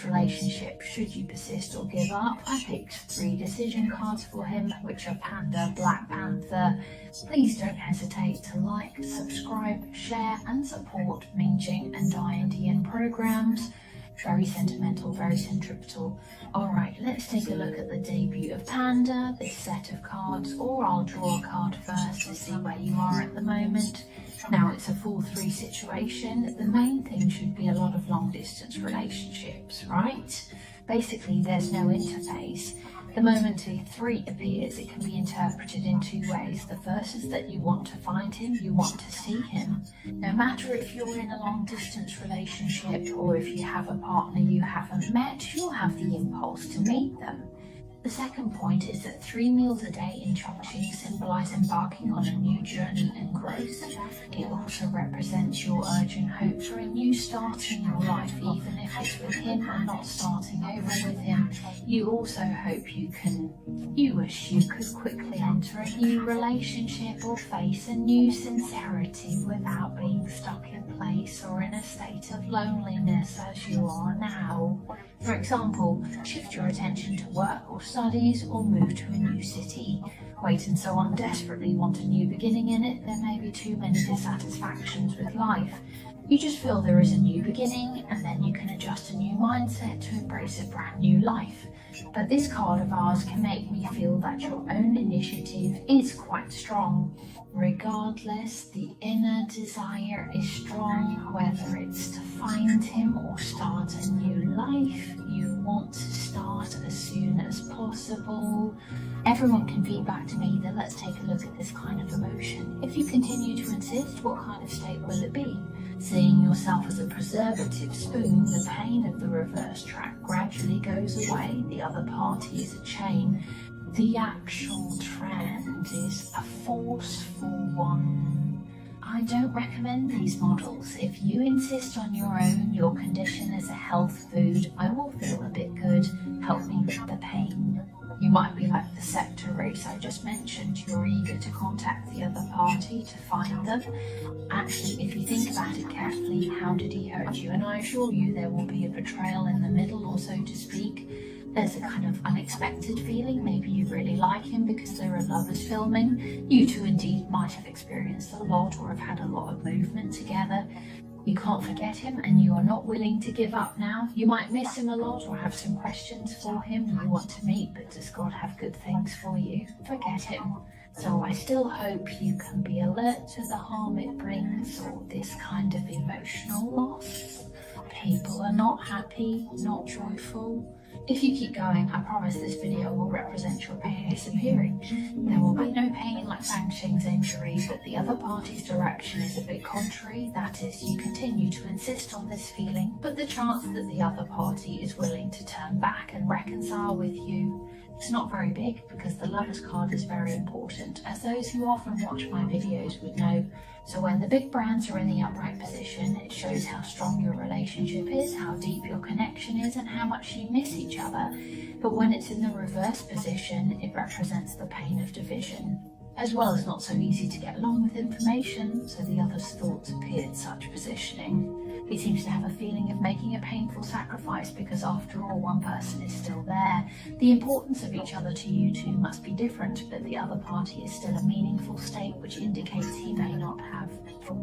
relationship. Should you persist or give up? I picked 3 decision cards for him, which are Panda, Black Panther. Please don't hesitate to like, subscribe, share and support Mingjing and Diane programs. Very sentimental, very centripetal. Alright, let's take a look at the debut of Panda, this set of cards, or I'll draw a card first to see where you are at the moment. Now it's a full 3 situation. The main thing should be a lot of long distance relationships, right? Basically there's no interface. The moment a 3 appears, it can be interpreted in 2 ways. The first is that you want to find him, you want to see him. No matter if you're in a long distance relationship or if you have a partner you haven't met, you'll have the impulse to meet them. The second point is that 3 meals a day in Chongqing symbolise embarking on a new journey and growth. It also represents your urgent hope for a new start in your life, even if it's with him and not starting over with him. You also hope you wish you could quickly enter a new relationship or face a new sincerity without being stuck in place or in a state of loneliness as you are now. For example, shift your attention to work or studies or move to a new city. Wait and so on, desperately want a new beginning in it, there may be too many dissatisfactions with life. You just feel there is a new beginning and then you can adjust a new mindset to embrace a brand new life. But this card of ours can make me feel that your own initiative is quite strong. Regardless, the inner desire is strong, whether it's to find him or start a new life. You want to start as soon as possible. Everyone can feed back to me that let's take a look at this kind of emotion. If you continue to insist, what kind of state will it be? Seeing yourself as a preservative spoon, the pain of the reverse track gradually goes away. The other party is a chain. The actual trend is a forceful one. I don't recommend these models. If you insist on your own, your condition is a health food. I will feel a bit good. Help me with the pain. You might be like the sector race I just mentioned. You're eager to contact the other party to find them. Actually, if you think about it carefully, how did he hurt you? And I assure you there will be a betrayal in the middle, or so to speak. There's a kind of unexpected feeling. Maybe you really like him because there are lovers filming. You two indeed might have experienced a lot or have had a lot of movement together. You can't forget him and you are not willing to give up now. You might miss him a lot or have some questions for him. You want to meet, but does God have good things for you? Forget him. So I still hope you can be alert to the harm it brings, or this kind of emotional loss. People are not happy, not joyful. If you keep going, I promise this video will represent your pain disappearing. There will be no pain like Fang Xing's injury, but the other party's direction is a bit contrary. That is, you continue to insist on this feeling, but the chance that the other party is willing to turn back and reconcile with you, it's not very big, because the Lover's card is very important, as those who often watch my videos would know. So when the big brands are in the upright position, it shows how strong your relationship is, how deep your connection is, and how much you miss each other. But when it's in the reverse position, it represents the pain of division, as well as not so easy to get along with information, so the other's thoughts appeared such positioning. He seems to have a feeling of making a painful sacrifice because after all, one person is still there. The importance of each other to you two must be different, but the other party is still a meaningful state, which indicates he may not have.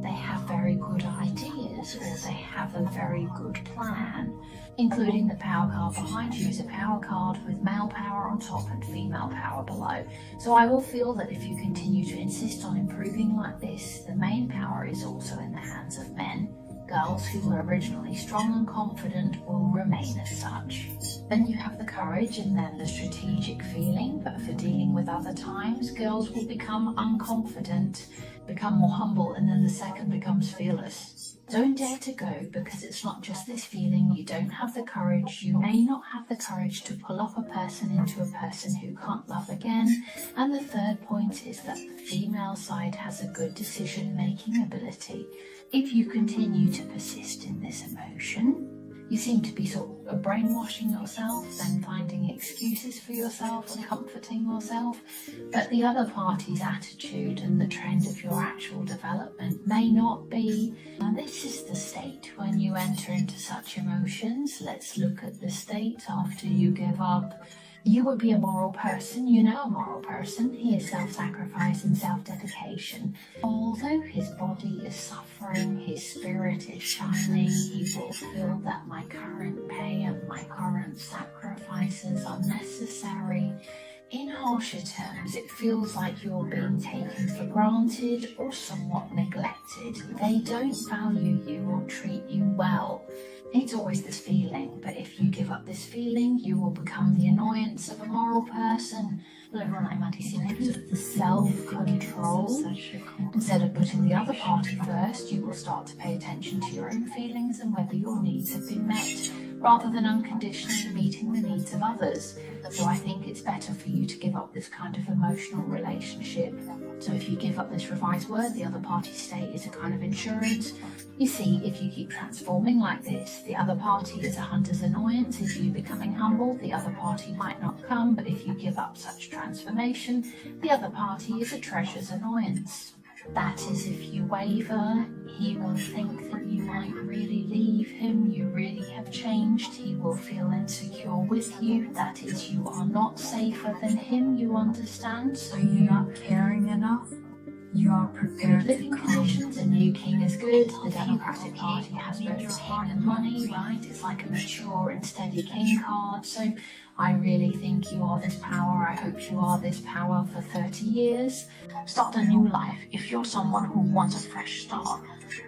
They have very good ideas, or they have a very good plan. Including the power card behind you is a power card with male power on top and female power below. So I will feel that if you continue to insist on improving like this, the main power is also in the hands of men. Girls who were originally strong and confident will remain as such. Then you have the courage and then the strategic feeling, but for dealing with other times, girls will become unconfident, become more humble, and then the second becomes fearless. Don't dare to go, because it's not just this feeling. You don't have the courage. You may not have the courage to pull off a person into a person who can't love again. And the third point is that the female side has a good decision-making ability. If you continue to persist in this emotion, You seem to be sort of brainwashing yourself, then finding excuses for yourself and comforting yourself. But the other party's attitude and the trend of your actual development may not be. Now, this is the state when you enter into such emotions. Let's look at the state after you give up. You would be a moral person, you know a moral person. He is self-sacrifice and self-dedication. Although his body is suffering, his spirit is shining, he will feel that my current pain and my current sacrifices are necessary. In harsher terms, it feels like you're being taken for granted or somewhat neglected. They don't value you or treat you well. It's always this feeling, but if you give up this feeling, you will become the annoyance of a moral person. The self-control. Instead of putting the other party first, you will start to pay attention to your own feelings and whether your needs have been met, rather than unconditionally meeting the needs of others. So I think it's better for you to give up this kind of emotional relationship. So if you give up this revised word, the other party's state is a kind of insurance. You see, if you keep transforming like this, the other party is a hunter's annoyance. If you becoming humble, the other party might not come, but if you give up such transformation, the other party is a treasure's annoyance. That is, if you waver, he will think that you might really leave him, you really have changed, he will feel insecure with you, that is, you are not safer than him, you understand? So you're not caring enough? You are prepared living to conditions, a new king is good, the Democratic Party has both the king and money, right? It's like a mature and steady king card, so I really think you are this power. I hope you are this power for 30 years. Start a new life. If you're someone who wants a fresh start,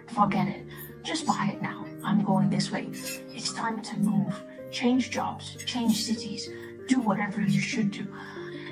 forget it. Just buy it now. I'm going this way. It's time to move. Change jobs, change cities, do whatever you should do.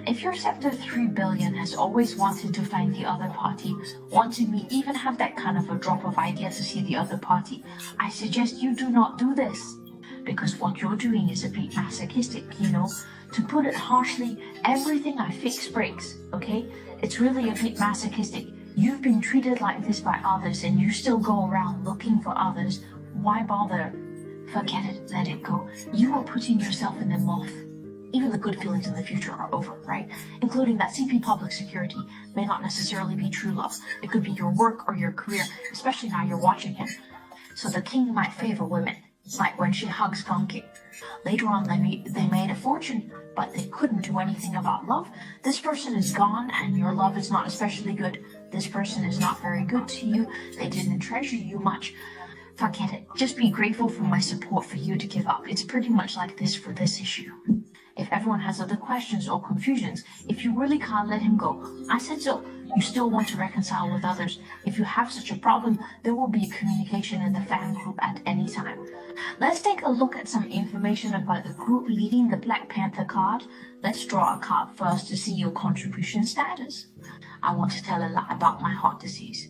If your Sector 3 billion has always wanted to find the other party, wanting me even have that kind of a drop of idea to see the other party, I suggest you do not do this. Because what you're doing is a bit masochistic, you know. To put it harshly, everything I fix breaks, okay? It's really a bit masochistic. You've been treated like this by others and you still go around looking for others. Why bother? Forget it, let it go. You are putting yourself in the moth. Even the good feelings in the future are over, right? Including that CP public security may not necessarily be true love. It could be your work or your career, especially now you're watching him. So the king might favor women, like when she hugs Funky. Later on, they made a fortune, but they couldn't do anything about love. This person is gone, and your love is not especially good. This person is not very good to you. They didn't treasure you much. Forget it. Just be grateful for my support for you to give up. It's pretty much like this for this issue. If everyone has other questions or confusions, if you really can't let him go, I said so. You still want to reconcile with others. If you have such a problem, there will be communication in the fan group at any time. Let's take a look at some information about the group leading the Black Panther card. Let's draw a card first to see your contribution status. I want to tell a lot about my heart disease.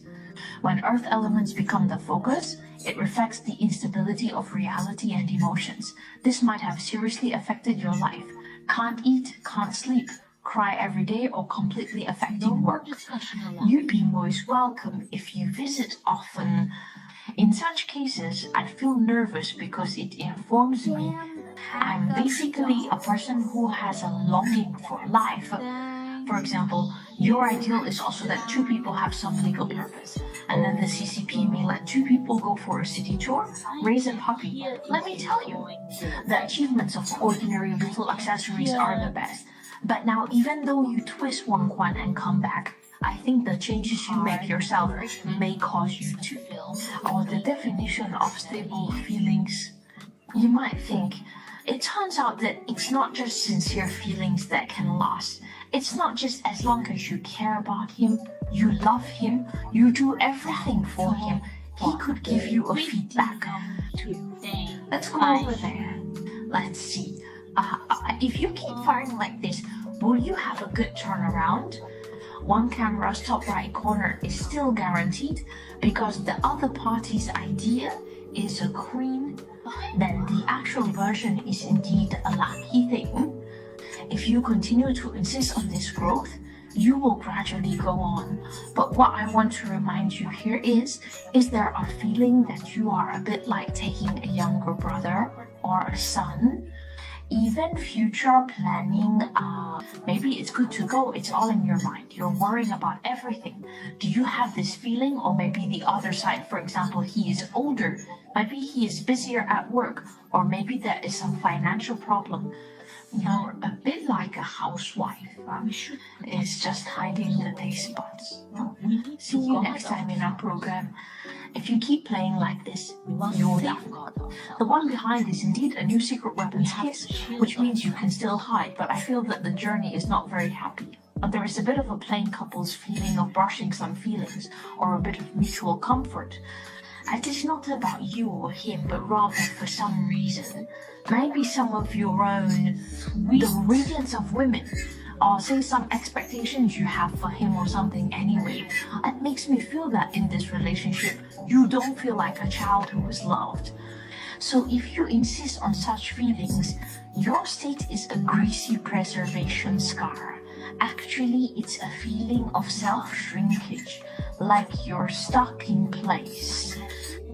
When earth elements become the focus, it reflects the instability of reality and emotions. This might have seriously affected your life. Can't eat, can't sleep, cry every day, or completely affecting work. You'd be most welcome if you visit often. In such cases, I feel nervous because it informs me I'm basically a person who has a longing for life. For example, your ideal is also that two people have some legal purpose, and then the CCP may let two people go for a city tour, raise a puppy. Let me tell you, the achievements of ordinary little accessories are the best. But now, even though you twist one coin and come back, I think the changes you make yourself may cause you to feel, or the definition of stable feelings. You might think, it turns out that it's not just sincere feelings that can last. It's not just as long as you care about him, you love him, you do everything for him. He could give you a feedback. Let's go over there. Let's see. If you keep firing like this, will you have a good turnaround? One camera's top right corner is still guaranteed because the other party's idea is a queen. Then the actual version is indeed a lucky thing. If you continue to insist on this growth, you will gradually go on. But what I want to remind you here is there a feeling that you are a bit like taking a younger brother or a son? Even future planning, maybe it's good to go. It's all in your mind. You're worrying about everything. Do you have this feeling? Or maybe the other side, for example, he is older. Maybe he is busier at work. Or maybe there is some financial problem. You're a bit like a housewife. Is just hiding the taste buds. See you next time in our program. If you keep playing like this, you'll die. The one behind is indeed a new secret weapons kit, which means you can still hide, but I feel that the journey is not very happy. There is a bit of a plain couple's feeling of brushing some feelings, or a bit of mutual comfort. It is not about you or him, but rather for some reason. Maybe some of your own, the radiance of women, or say some expectations you have for him or something anyway. It makes me feel that in this relationship, you don't feel like a child who is loved. So if you insist on such feelings, your state is a greasy preservation scar. Actually, it's a feeling of self-shrinkage, like you're stuck in place.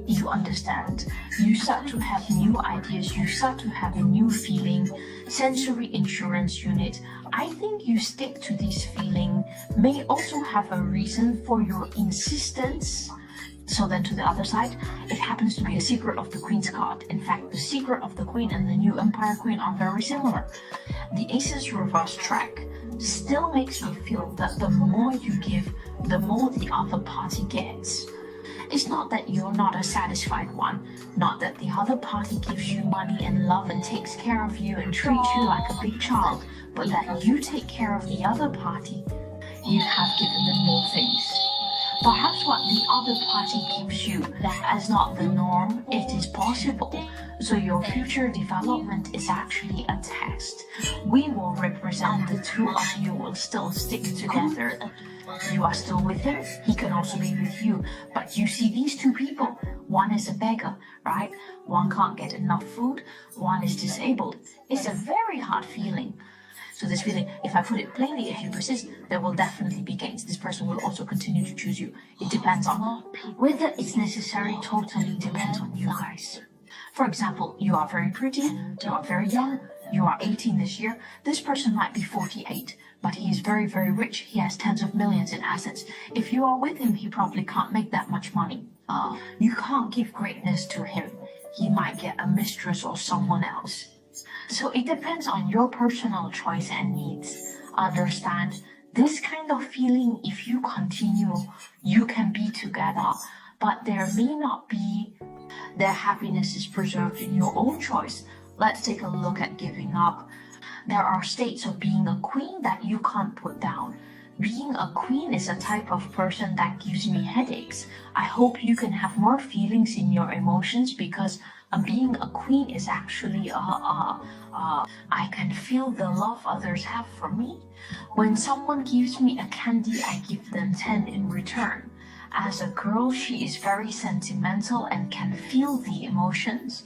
You understand? You start to have new ideas, you start to have a new feeling, sensory insurance unit. I think you stick to this feeling may also have a reason for your insistence. So then to the other side, it happens to be a secret of the Queen's card. In fact, the secret of the Queen and the new Empire Queen are very similar. The Ace's reverse track still makes me feel that the more you give, the more the other party gets. It's not that you're not a satisfied one, not that the other party gives you money and love and takes care of you and treats you like a big child, but that you take care of the other party. You have given them more things. Perhaps what the other party gives you is not the norm, it is possible. So your future development is actually a test. We will represent the two of you will still stick together. You are still with him, he can also be with you. But you see these two people, one is a beggar, right? One can't get enough food, one is disabled. It's a very hard feeling. So this feeling, if I put it plainly, if you persist, there will definitely be gains. This person will also continue to choose you. It depends on whether it's necessary, totally depends on you guys. For example, you are very pretty, you are very young, you are 18 this year. This person might be 48, but he is very, very rich. He has tens of millions in assets. If you are with him, he probably can't make that much money. You can't give greatness to him. He might get a mistress or someone else. So it depends on your personal choice and needs. Understand, this kind of feeling, if you continue, you can be together, but there may not be. Their happiness is preserved in your own choice. Let's take a look at giving up. There are states of being a queen that you can't put down. Being a queen is a type of person that gives me headaches. I hope you can have more feelings in your emotions, because being a queen is actually I can feel the love others have for me. When someone gives me a candy, I give them 10 in return. As a girl, she is very sentimental and can feel the emotions.